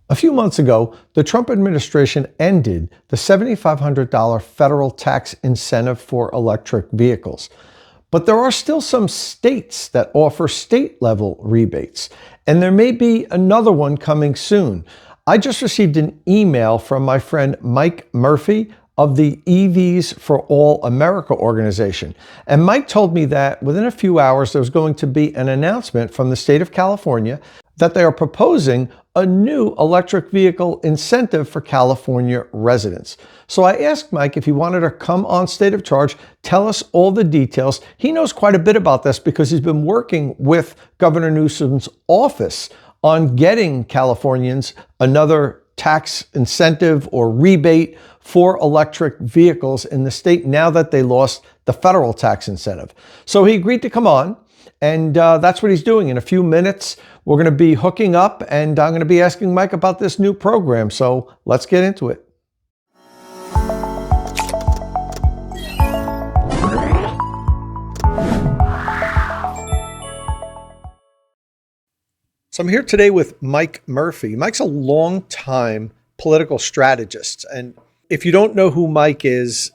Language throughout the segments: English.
A few months ago, the Trump administration ended the $7,500 federal tax incentive for electric vehicles. But there are still some states that offer state level rebates, and there may be another one coming soon. I just received an email from my friend Mike Murphy of the EVs for All America organization. And Mike told me that within a few hours, there was going to be an announcement from the state of California that they are proposing a new electric vehicle incentive for California residents. So I asked Mike if he wanted to come on State of Charge, tell us all the details. He knows quite a bit about this because he's been working with Governor Newsom's office on getting Californians another tax incentive or rebate for electric vehicles in the state now that they lost the federal tax incentive. So he agreed to come on. And that's what he's doing. In a few minutes, we're going to be hooking up, and I'm going to be asking Mike about this new program. So let's get into it. So I'm here today with Mike Murphy. Mike's a long-time political strategist. And if you don't know who Mike is,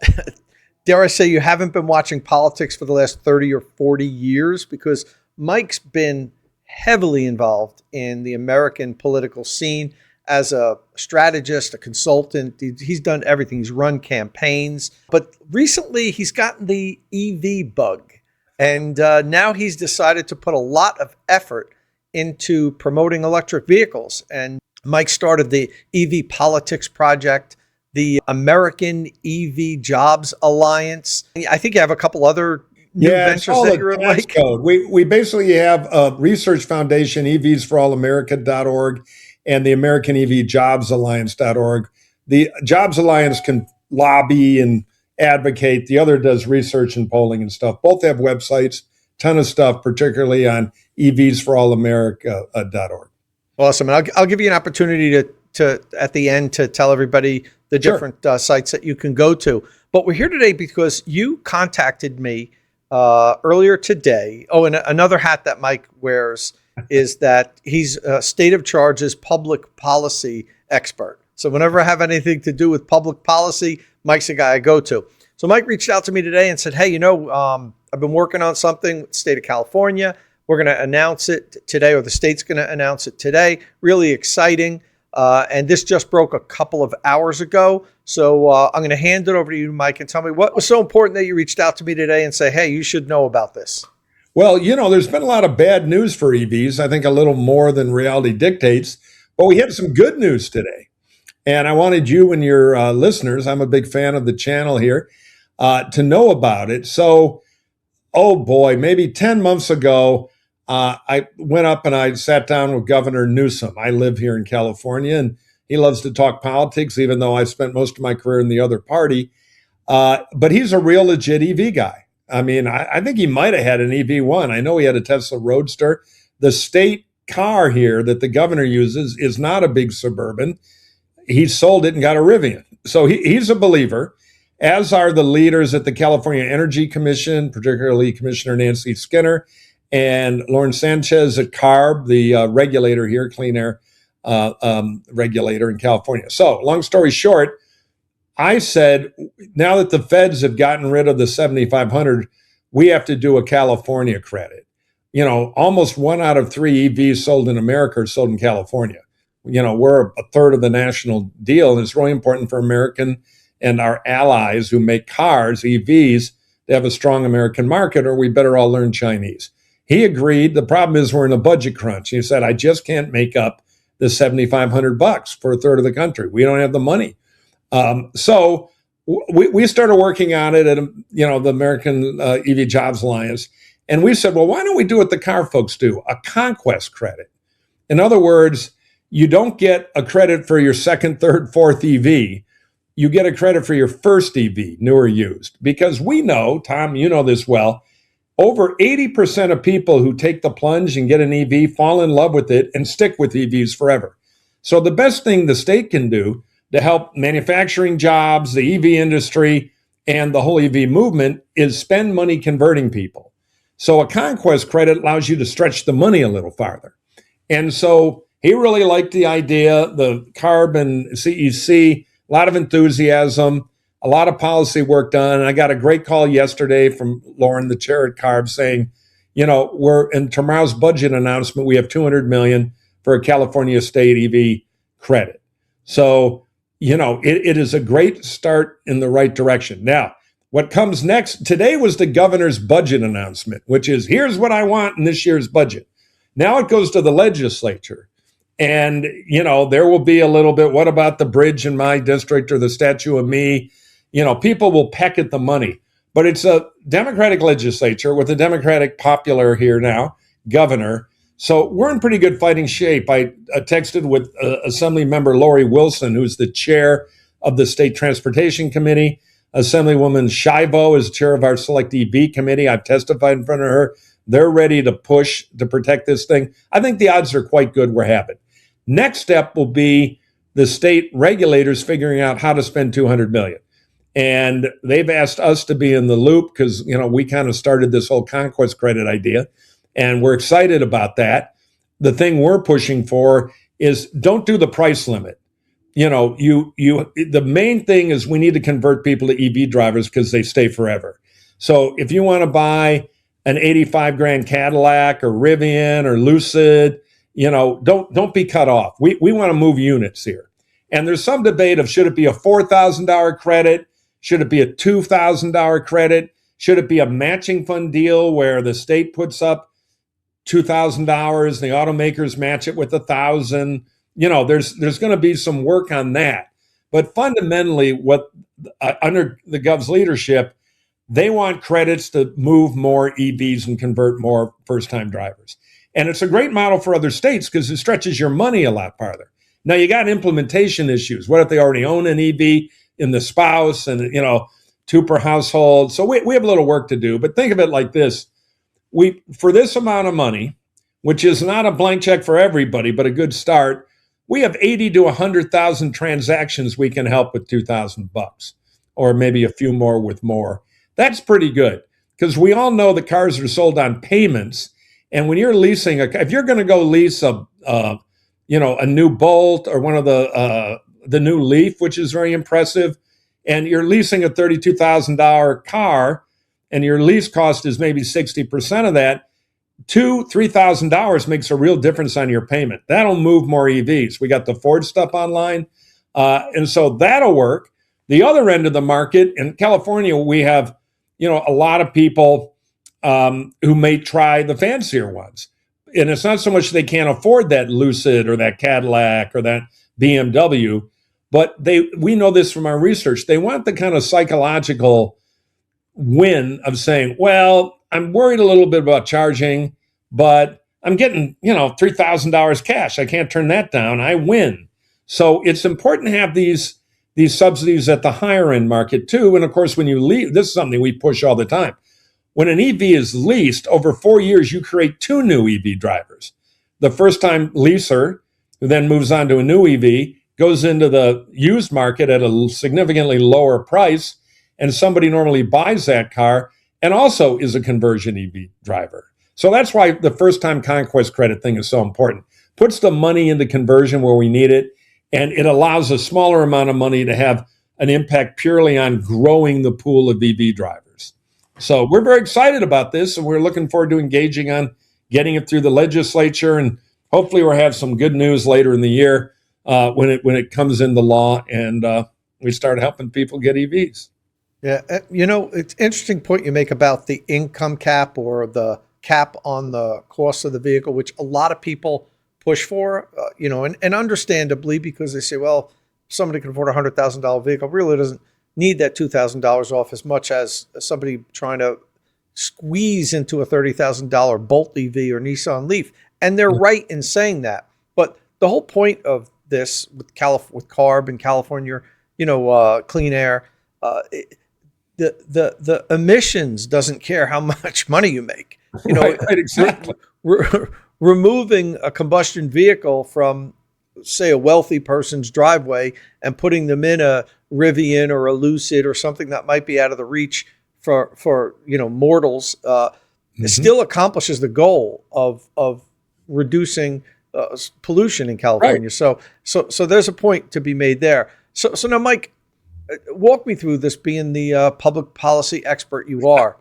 dare I say you haven't been watching politics for the last 30 or 40 years, because Mike's been heavily involved in the American political scene as a strategist, a consultant. He's done everything. He's run campaigns. But recently he's gotten the EV bug. And now he's decided to put a lot of effort into promoting electric vehicles. And Mike started the EV Politics Project, the American EV Jobs Alliance. I think you have a couple other new ventures that you're in, Mike. We basically have a research foundation, evsforalamerica.org, and the American EV Jobs Alliance.org. The Jobs Alliance can lobby and advocate. The other does research and polling and stuff. Both have websites, ton of stuff, particularly on evsforalamerica.org. Awesome. And I'll give you an opportunity to at the end to tell everybody the different sites that you can go to. But we're here today because you contacted me earlier today. Oh, and another hat that Mike wears is that he's State of Charge's public policy expert. So whenever I have anything to do with public policy, Mike's the guy I go to. So Mike reached out to me today and said, hey, I've been working on something with the state of California. We're going to announce it today, or the state's going to announce it today. Really exciting. And this just broke a couple of hours ago. So I'm going to hand it over to you, Mike, and tell me what was so important that you reached out to me today and say, hey, you should know about this. Well, there's been a lot of bad news for EVs. I think a little more than reality dictates. But we had some good news today. And I wanted you and your listeners, I'm a big fan of the channel here, to know about it. So, oh boy, maybe 10 months ago, I went up and I sat down with Governor Newsom. I live here in California, and he loves to talk politics, even though I spent most of my career in the other party. But he's a real legit EV guy. I mean, I think he might have had an EV1. I know he had a Tesla Roadster. The state car here that the governor uses is not a big Suburban. He sold it and got a Rivian. So he's a believer, as are the leaders at the California Energy Commission, particularly Commissioner Nancy Skinner, and Lauren Sanchez at CARB, the regulator here, clean air regulator in California. So long story short, I said, now that the feds have gotten rid of the 7,500, we have to do a California credit. Almost 1 out of 3 EVs sold in America are sold in California. We're a third of the national deal, and it's really important for American and our allies who make cars, EVs, to have a strong American market, or we better all learn Chinese. He agreed. The problem is we're in a budget crunch. He said, I just can't make up the $7,500 for a third of the country. We don't have the money. So we started working on it at, the American EV Jobs Alliance. And we said, well, why don't we do what the car folks do? A conquest credit. In other words, you don't get a credit for your second, third, fourth EV. You get a credit for your first EV, new or used. Because we know, Tom, you know this well, over 80% of people who take the plunge and get an EV fall in love with it and stick with EVs forever. So the best thing the state can do to help manufacturing jobs, the EV industry, and the whole EV movement is spend money converting people. So a conquest credit allows you to stretch the money a little farther. And so He really liked the idea, the CARB and CEC, a lot of enthusiasm, a lot of policy work done. And I got a great call yesterday from Lauren, the chair at CARB, saying, we're in tomorrow's budget announcement, we have $200 million for a California state EV credit. So, it is a great start in the right direction. Now, what comes next? Today was the governor's budget announcement, which is here's what I want in this year's budget. Now it goes to the legislature. And, there will be a little bit, what about the bridge in my district or the Statue of Me? People will peck at the money. But it's a Democratic legislature with a Democratic popular here now, governor. So we're in pretty good fighting shape. I texted with Assembly Member Lori Wilson, who's the chair of the State Transportation Committee. Assemblywoman Shivo is chair of our Select EV Committee. I've testified in front of her. They're ready to push to protect this thing. I think the odds are quite good we're having. Next step will be the state regulators figuring out how to spend $200 million. And they've asked us to be in the loop because, we kind of started this whole conquest credit idea. And we're excited about that. The thing we're pushing for is don't do the price limit. The main thing is we need to convert people to EV drivers because they stay forever. So if you want to buy an 85 grand Cadillac or Rivian or Lucid, don't be cut off. We want to move units here. And there's some debate of should it be a $4,000 credit? Should it be a $2,000 credit? Should it be a matching fund deal where the state puts up $2,000 and the automakers match it with $1,000? There's going to be some work on that. But fundamentally, what under the Gov's leadership, they want credits to move more EVs and convert more first-time drivers. And it's a great model for other states because it stretches your money a lot farther. Now, you got implementation issues. What if they already own an EV in the spouse and, two per household? So we have a little work to do. But think of it like this. For this amount of money, which is not a blank check for everybody, but a good start, we have 80 to 100,000 transactions we can help with $2,000 or maybe a few more with more. That's pretty good because we all know the cars are sold on payments. And when you're leasing, if you're going to go lease a new Bolt or one of the new Leaf, which is very impressive, and you're leasing a $32,000 car, and your lease cost is maybe 60% of that, $3,000 makes a real difference on your payment. That'll move more EVs. We got the Ford stuff online, and so that'll work. The other end of the market in California, we have a lot of people who may try the fancier ones. And it's not so much they can't afford that Lucid or that Cadillac or that BMW, but we know this from our research. They want the kind of psychological win of saying, well, I'm worried a little bit about charging, but I'm getting, $3,000 cash. I can't turn that down. I win. So it's important to have these subsidies at the higher end market too. And of course, when you leave, this is something we push all the time. When an EV is leased, over 4 years, you create 2 new EV drivers. The first-time leaser, who then moves on to a new EV, goes into the used market at a significantly lower price, and somebody normally buys that car and also is a conversion EV driver. So that's why the first-time conquest credit thing is so important. Puts the money into conversion where we need it, and it allows a smaller amount of money to have an impact purely on growing the pool of EV drivers. So we're very excited about this, and we're looking forward to engaging on getting it through the legislature, and hopefully we'll have some good news later in the year when it comes into law and we start helping people get EVs. Yeah, it's an interesting point you make about the income cap or the cap on the cost of the vehicle, which a lot of people push for, and understandably, because they say, well, somebody can afford a $100,000 vehicle, really doesn't need that $2,000 off as much as somebody trying to squeeze into a $30,000 Bolt EV or Nissan Leaf. And they're right in saying that. But the whole point of this with CARB and California, clean air, the emissions doesn't care how much money you make. Right, exactly. Removing a combustion vehicle from, say, a wealthy person's driveway and putting them in a Rivian or a Lucid or something that might be out of the reach for mortals, it still accomplishes the goal of reducing pollution in Right. California. So there's a point to be made there. So now, Mike, walk me through this, being the public policy expert you are.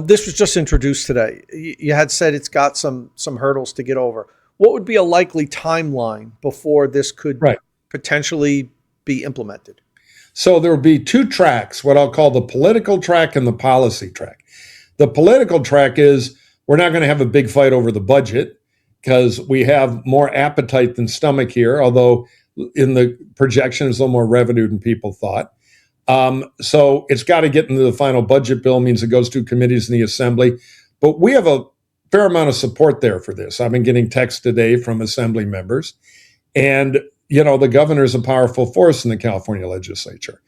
This was just introduced today. You had said it's got some hurdles to get over. What would be a likely timeline before this could Right. potentially be implemented? So there will be two tracks, what I'll call the political track and the policy track. The political track is we're not going to have a big fight over the budget because we have more appetite than stomach here, although in the projection, there's a little more revenue than people thought. So it's got to get into the final budget bill, means it goes to committees in the assembly. But we have a fair amount of support there for this. I've been getting texts today from assembly members. And, the governor is a powerful force in the California legislature.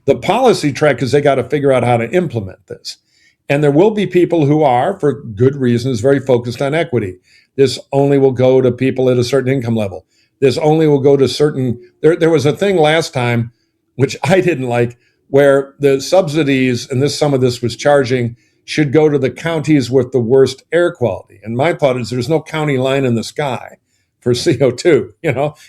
The policy track is they got to figure out how to implement this. And there will be people who are, for good reasons, very focused on equity. This only will go to people at a certain income level. This only will go to certain, there was a thing last time, which I didn't like, where the subsidies, and some of this was charging, should go to the counties with the worst air quality. And my thought is there's no county line in the sky for CO2.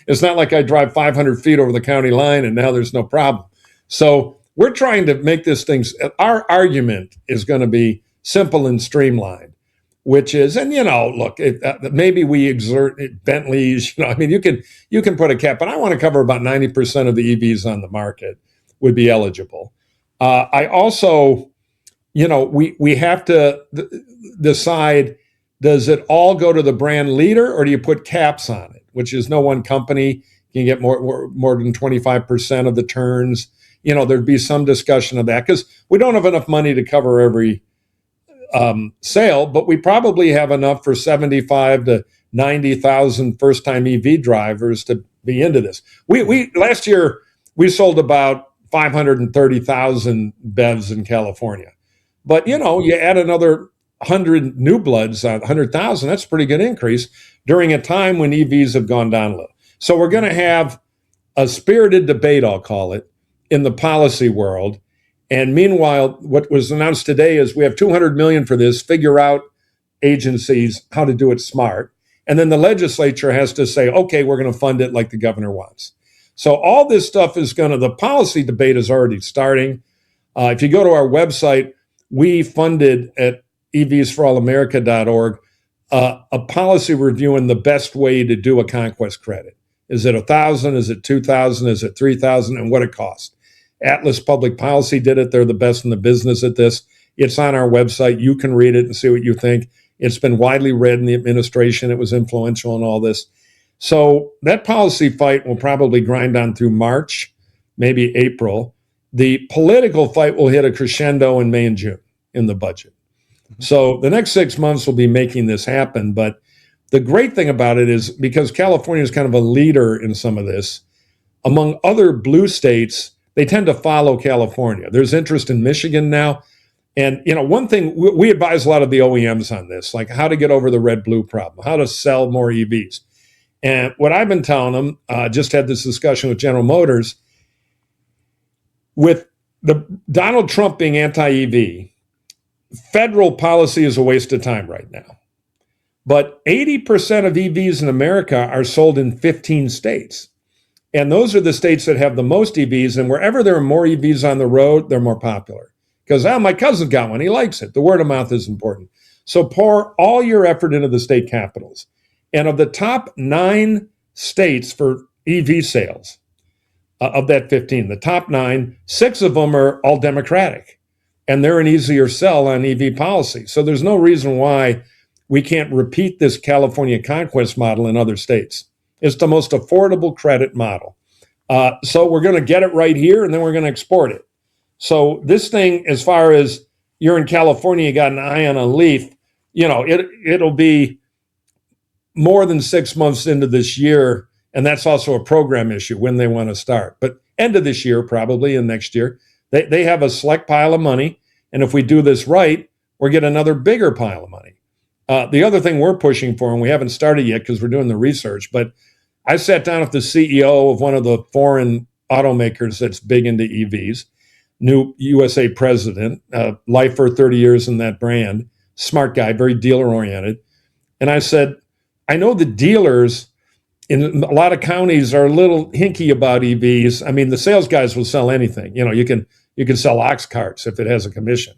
It's not like I drive 500 feet over the county line and now there's no problem. So we're trying to make this thing, our argument is going to be simple and streamlined, which is, and look, maybe we exert Bentleys, you can put a cap, but I want to cover about 90% of the EVs on the market would be eligible. I also, we have to decide, does it all go to the brand leader or do you put caps on it, which is no one company can get more than 25% of the turns. There'd be some discussion of that because we don't have enough money to cover every sale, but we probably have enough for 75 to 90,000 first-time EV drivers to be into this. We last year we sold about 530,000 BEVs in California, but you add another 100 new bloods, 100,000. That's a pretty good increase during a time when EVs have gone down a little. So we're going to have a spirited debate, I'll call it, in the policy world. And meanwhile, what was announced today is we have $200 million for this, figure out agencies how to do it smart. And then the legislature has to say, okay, we're going to fund it like the governor wants. So all this stuff is the policy debate is already starting. If you go to our website, we funded at evsforalamerica.org a policy review on the best way to do a conquest credit. Is it 1,000? Is it 2,000? Is it 3,000? And what it costs? Atlas Public Policy did it. They're the best in the business at this. It's on our website. You can read it and see what you think. It's been widely read in the administration. It was influential in all this. So that policy fight will probably grind on through March, maybe April. The political fight will hit a crescendo in May and June in the budget. So the next 6 months will be making this happen. But the great thing about it is because California is kind of a leader in some of this, among other blue states, they tend to follow California. There's interest in Michigan now. And, one thing, we advise a lot of the OEMs on this, like how to get over the red-blue problem, how to sell more EVs. And what I've been telling them, just had this discussion with General Motors, with the Donald Trump being anti-EV, federal policy is a waste of time right now. But 80% of EVs in America are sold in 15 states. And those are the states that have the most EVs. And wherever there are more EVs on the road, they're more popular. Because, my cousin got one. He likes it. The word of mouth is important. So pour all your effort into the state capitals. And of the top 9 states for EV sales, of that 15, the top 9, 6 of them are all Democratic. And they're an easier sell on EV policy. So there's no reason why we can't repeat this California conquest model in other states. It's the most affordable credit model. So we're going to get it right here, and then we're going to export it. So this thing, as far as you're in California, you got an eye on a leaf, it'll be more than 6 months into this year. And that's also a program issue when they want to start. But end of this year, probably, and next year, they have a select pile of money. And if we do this right, we'll get another bigger pile of money. The other thing we're pushing for, and we haven't started yet because we're doing the research, but I sat down with the CEO of one of the foreign automakers that's big into EVs, new USA president, lifer, 30 years in that brand, smart guy, very dealer oriented. And I said, I know the dealers in a lot of counties are a little hinky about EVs. I mean, the sales guys will sell anything. You can sell ox carts if it has a commission.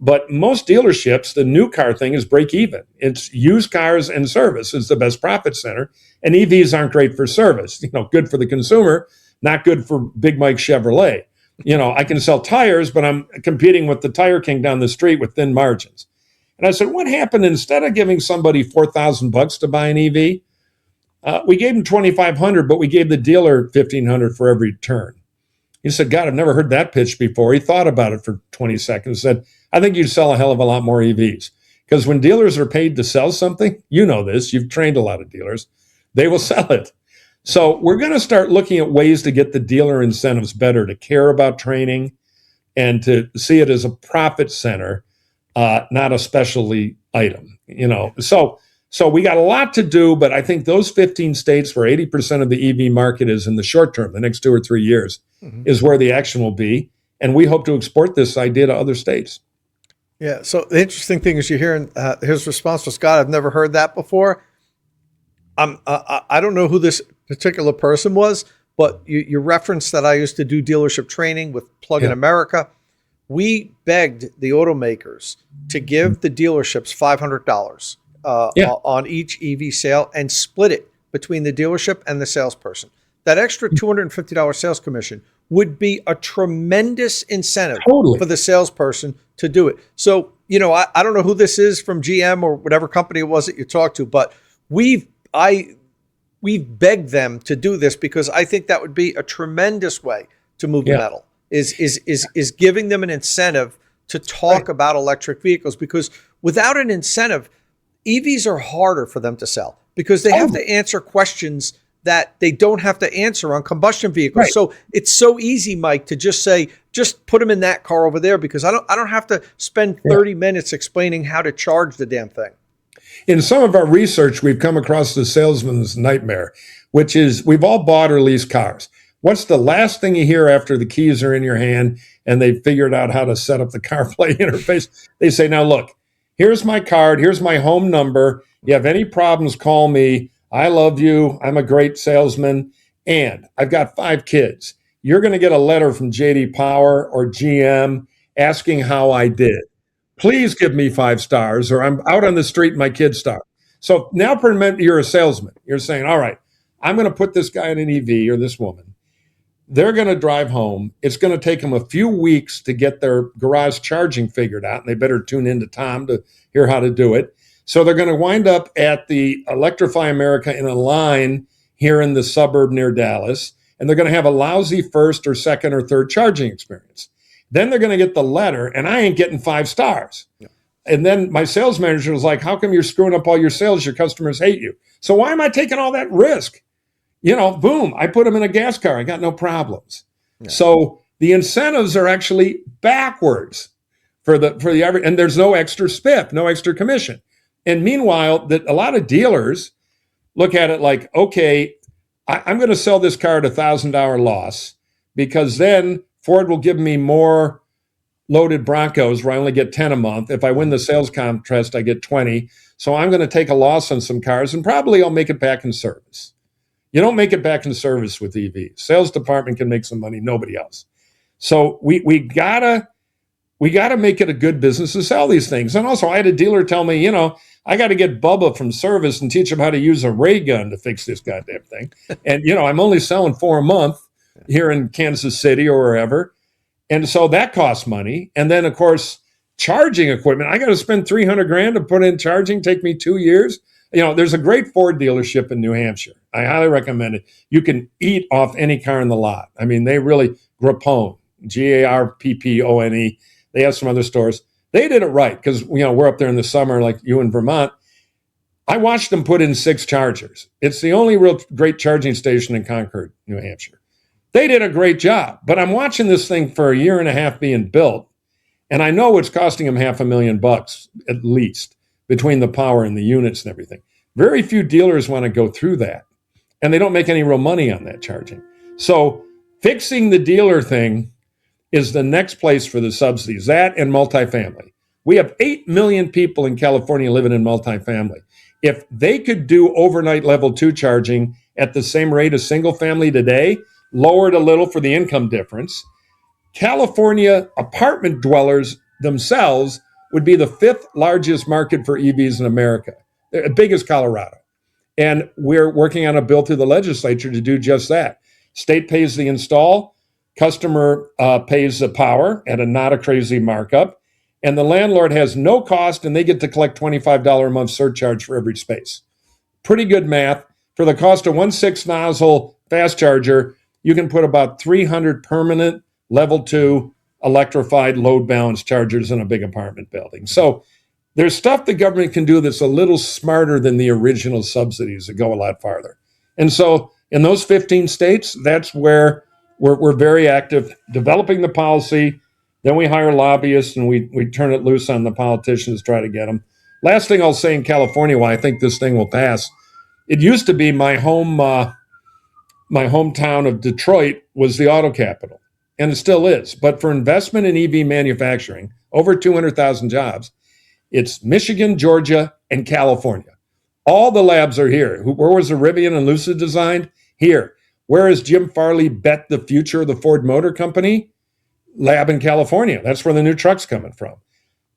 But most dealerships, the new car thing is break even. It's used cars and service is the best profit center. And EVs aren't great for service. Good for the consumer, not good for Big Mike Chevrolet. I can sell tires, but I'm competing with the Tire King down the street with thin margins. And I said, what happened instead of giving somebody $4,000 to buy an EV? We gave him $2,500, but we gave the dealer $1,500 for every turn. He said, God, I've never heard that pitch before. He thought about it for 20 seconds, said, I think you'd sell a hell of a lot more EVs. Because when dealers are paid to sell something, you know this, you've trained a lot of dealers, they will sell it. So we're going to start looking at ways to get the dealer incentives better, to care about training and to see it as a profit center, not a specialty item. So we got a lot to do, but I think those 15 states where 80% of the EV market is in the short term, the next 2 or 3 years, is where the action will be. And we hope to export this idea to other states. Yeah. So the interesting thing is you're hearing his response was, Scott, I've never heard that before. I don't know who this particular person was, but you referenced that I used to do dealership training with Plug-in America. We begged the automakers to give the dealerships $500 on each EV sale and split it between the dealership and the salesperson. That extra $250 sales commission would be a tremendous incentive for the salesperson to do it. So, I don't know who this is from GM or whatever company it was that you talked to, but we've begged them to do this because I think that would be a tremendous way to move the metal, is giving them an incentive to talk about electric vehicles, because without an incentive, EVs are harder for them to sell because they have to answer questions that they don't have to answer on combustion vehicles. Right. So it's so easy, Mike, to just say, just put them in that car over there, because I don't have to spend 30 minutes explaining how to charge the damn thing. In some of our research, we've come across the salesman's nightmare, which is we've all bought or leased cars. What's the last thing you hear after the keys are in your hand and they've figured out how to set up the CarPlay interface? They say, now look, here's my card, here's my home number. You have any problems, call me. I love you. I'm a great salesman. And I've got 5 kids. You're going to get a letter from JD Power or GM asking how I did. Please give me 5 stars, or I'm out on the street and my kids star. So now you're a salesman. You're saying, all right, I'm going to put this guy in an EV or this woman. They're going to drive home. It's going to take them a few weeks to get their garage charging figured out, and they better tune into Tom to hear how to do it. So they're going to wind up at the Electrify America in a line here in the suburb near Dallas, and they're going to have a lousy first or second or third charging experience. Then they're going to get the letter, and I ain't getting 5 stars. Yeah. And then my sales manager was like, how come you're screwing up all your sales? Your customers hate you. So why am I taking all that risk? Boom, I put them in a gas car. I got no problems. Yeah. So the incentives are actually backwards for the average, and there's no extra spiff, no extra commission. And meanwhile, that a lot of dealers look at it like, okay, I'm going to sell this car at $1,000 loss, because then Ford will give me more loaded Broncos where I only get 10 a month. If I win the sales contest, I get 20. So I'm going to take a loss on some cars, and probably I'll make it back in service. You don't make it back in service with EVs. Sales department can make some money, nobody else. So we gotta make it a good business to sell these things. And also, I had a dealer tell me, I got to get Bubba from service and teach him how to use a ray gun to fix this goddamn thing. And, I'm only selling 4 a month here in Kansas City or wherever. And so that costs money. And then, of course, charging equipment. I got to spend $300,000 to put in charging, take me 2 years. There's a great Ford dealership in New Hampshire. I highly recommend it. You can eat off any car in the lot. I mean, they really, Grappone, Garppone. They have some other stores. They did it right, because, we're up there in the summer like you in Vermont. I watched them put in 6 chargers. It's the only real great charging station in Concord, New Hampshire. They did a great job, but I'm watching this thing for a year and a half being built, and I know it's costing them $500,000 at least between the power and the units and everything. Very few dealers want to go through that, and they don't make any real money on that charging. So fixing the dealer thing is the next place for the subsidies, that and multifamily. We have 8 million people in California living in multifamily. If they could do overnight level 2 charging at the same rate as single family today, lowered a little for the income difference, California apartment dwellers themselves would be the 5th largest market for EVs in America, big as Colorado. And we're working on a bill through the legislature to do just that. State pays the install, customer pays the power at a not a crazy markup, and the landlord has no cost, and they get to collect $25 a month surcharge for every space. Pretty good math. For the cost of 1.6 nozzle fast charger, you can put about 300 permanent level 2 electrified load balance chargers in a big apartment building. So there's stuff the government can do that's a little smarter than the original subsidies that go a lot farther. And so in those 15 states, that's where we're very active, developing the policy. Then we hire lobbyists and we turn it loose on the politicians to try to get them. Last thing I'll say in California, why I think this thing will pass. It used to be my hometown of Detroit was the auto capital, and it still is. But for investment in EV manufacturing, over 200,000 jobs, it's Michigan, Georgia, and California. All the labs are here. Where was the Rivian and Lucid designed? Here. Where has Jim Farley bet the future of the Ford Motor Company? Lab in California. That's where the new truck's coming from.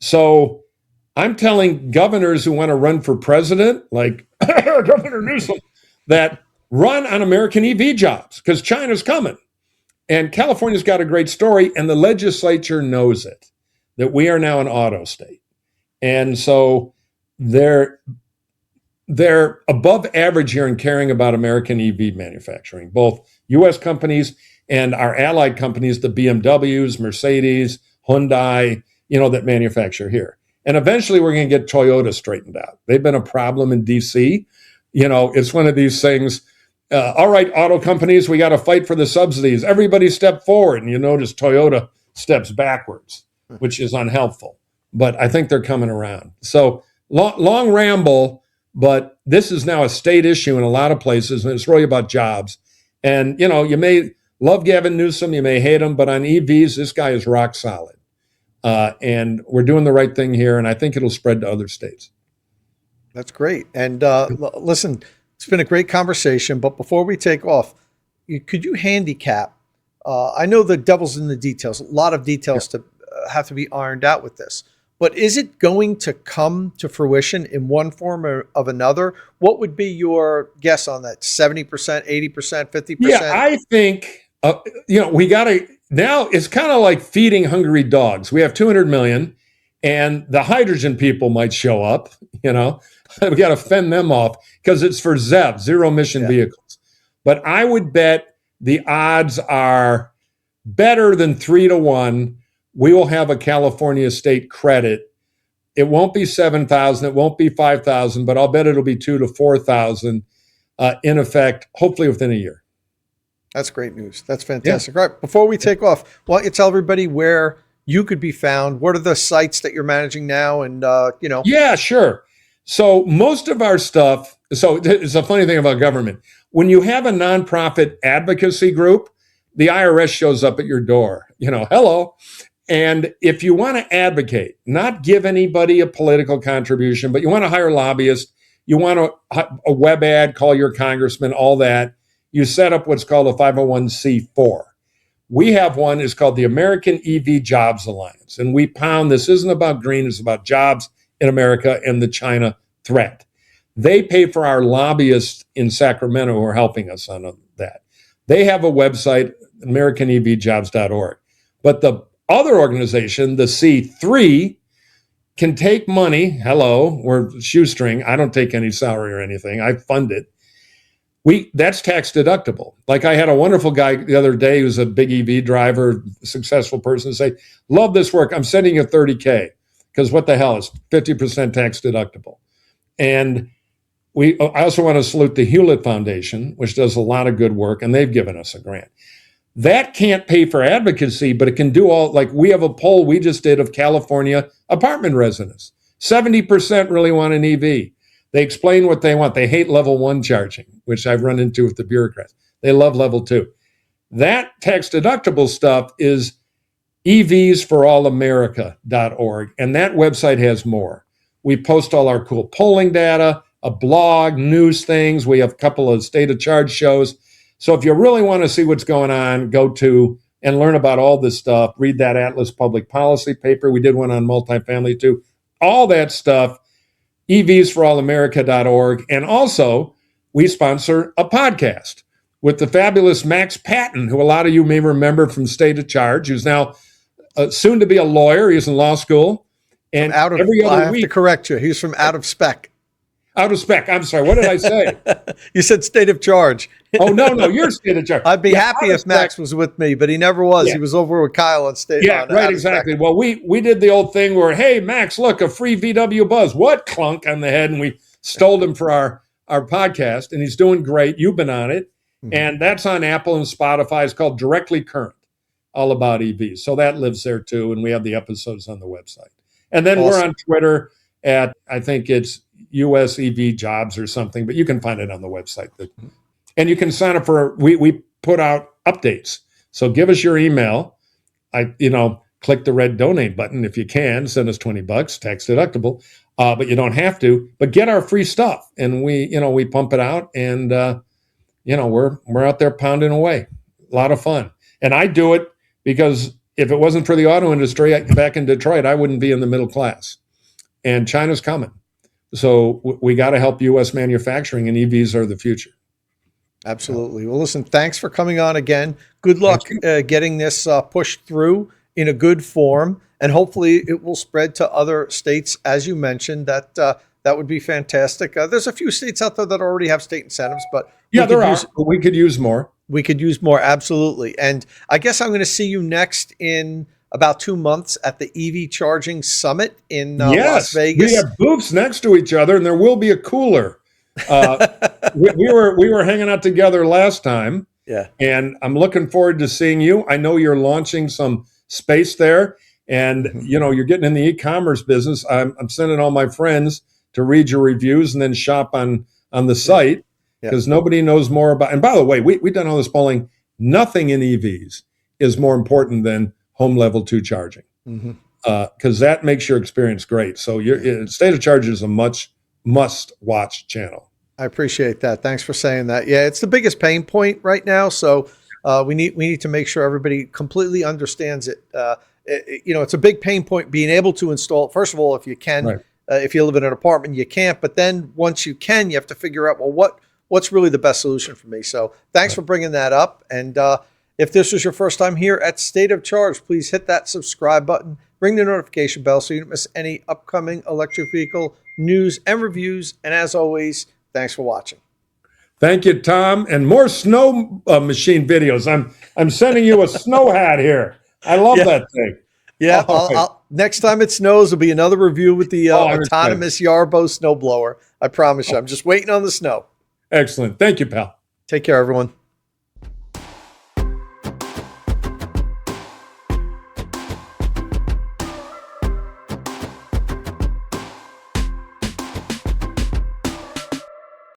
So I'm telling governors who want to run for president, like Governor Newsom, that run on American EV jobs because China's coming. And California's got a great story, and the legislature knows it, that we are now an auto state. And so they're above average here in caring about American EV manufacturing, both U.S. companies and our allied companies, the BMWs, Mercedes, Hyundai, that manufacture here. And eventually we're going to get Toyota straightened out. They've been a problem in D.C. It's one of these things. All right, auto companies, we got to fight for the subsidies. Everybody step forward. And you notice Toyota steps backwards, which is unhelpful. But I think they're coming around. So long ramble, but this is now a state issue in a lot of places, and it's really about jobs. And, you may love Gavin Newsom, you may hate him, but on EVs, this guy is rock solid. And we're doing the right thing here, and I think it'll spread to other states. That's great. And listen, it's been a great conversation, but before we take off, could you handicap? I know the devil's in the details, a lot of details to have to be ironed out with this, but is it going to come to fruition in one form or of another? What would be your guess on that? 70%, 80%, 50%? Yeah, I think, we got to, now it's kind of like feeding hungry dogs. We have 200 million and the hydrogen people might show up, we got to fend them off because it's for ZEV, zero emission vehicles. But I would bet the odds are better than 3-1. We will have a California state credit. It won't be 7,000. It won't be 5,000, but I'll bet it'll be 2,000 to 4,000 in effect, hopefully within a year. That's great news. That's fantastic. Yeah. All right. Before we take off, why don't you tell everybody where you could be found? What are the sites that you're managing now? And, Yeah, sure. So most of our stuff, so it's a funny thing about government. When you have a nonprofit advocacy group, the IRS shows up at your door, hello. And if you want to advocate, not give anybody a political contribution, but you want to hire lobbyists, you want a web ad, call your congressman, all that, you set up what's called a 501c4. We have one, it's called the American EV Jobs Alliance. And we pound, this isn't about green, it's about jobs in America and the China threat. They pay for our lobbyists in Sacramento who are helping us on that. They have a website, AmericanEVJobs.org. But the other organization, the C3, can take money. Hello, we're shoestring. I don't take any salary or anything. I fund it. That's tax deductible. Like I had a wonderful guy the other day who's a big EV driver, successful person, say, love this work. I'm sending you $30K because what the hell is 50% tax deductible. And I also want to salute the Hewlett Foundation, which does a lot of good work, and they've given us a grant. That can't pay for advocacy, but it can do all, like we have a poll we just did of California apartment residents. 70% really want an EV. They explain what they want. They hate level 1 charging, which I've run into with the bureaucrats. They love level 2. That tax deductible stuff is evsforalamerica.org, and that website has more. We post all our cool polling data a blog, news things. We have a couple of state of charge shows. So if you really want to see what's going on, go to and learn about all this stuff. Read that Atlas Public Policy paper. We did one on multifamily too. All that stuff, evsforalamerica.org. And also, we sponsor a podcast with the fabulous Max Patton, who a lot of you may remember from State of Charge, who's now soon to be a lawyer. He's in law school. And I have to correct you. He's from Out of Spec. Out of Spec. I'm sorry. What did I say? You said State of Charge. Oh, no, you're State of Charge. I'd be happy if Max was with me, but he never was. Yeah. He was over with Kyle on State. Yeah, right, exactly. Well, we did the old thing where, hey, Max, look, a free VW Buzz. What? Clunk on the head. And we stole him for our podcast, and he's doing great. You've been on it. Mm-hmm. And that's on Apple and Spotify. It's called Directly Current, all about EVs. So that lives there too, and we have the episodes on the website. And then We're on Twitter at, I think it's US EV Jobs or something, but you can find it on the website. And you can sign up for, we put out updates. So give us your email. Click the red donate button if you can. Send us $20, tax deductible. But you don't have to. But get our free stuff, and we pump it out, and we're out there pounding away. A lot of fun, and I do it because if it wasn't for the auto industry back in Detroit, I wouldn't be in the middle class. And China's coming, so we got to help U.S. manufacturing, and EVs are the future. Absolutely. Well, listen, thanks for coming on again. Good luck getting this pushed through in a good form, and hopefully it will spread to other states, as you mentioned. That would be fantastic. There's a few states out there that already have state incentives, but there are. We could use more. We could use more, absolutely. And I guess I'm going to see you next in about 2 months at the EV Charging Summit in Las Vegas. We have booths next to each other, and there will be a cooler. We were hanging out together last time. Yeah. And I'm looking forward to seeing you. I know you're launching some space there, and you're getting in the e-commerce business. I'm sending all my friends to read your reviews and then shop on the site, because nobody knows more about. And by the way, we've done all this polling. Nothing in EVs is more important than home level 2 charging, because that makes your experience great. So State of Charge is a must watch channel. I appreciate that. Thanks for saying that. Yeah, it's the biggest pain point right now. So we need to make sure everybody completely understands it. It's a big pain point being able to install it. First of all, if you can, right. If you live in an apartment, you can't. But then once you can, you have to figure out, well, what's really the best solution for me? So thanks for bringing that up. And if this was your first time here at State of Charge, please hit that subscribe button, ring the notification bell so you don't miss any upcoming electric vehicle news and reviews. And as always, thanks for watching. Thank you, Tom. And more snow machine videos. I'm sending you a snow hat here. I love that thing. Yeah. I'll, next time it snows, there'll be another review with the autonomous Yarbo snowblower. I promise you. I'm just waiting on the snow. Excellent. Thank you, pal. Take care, everyone.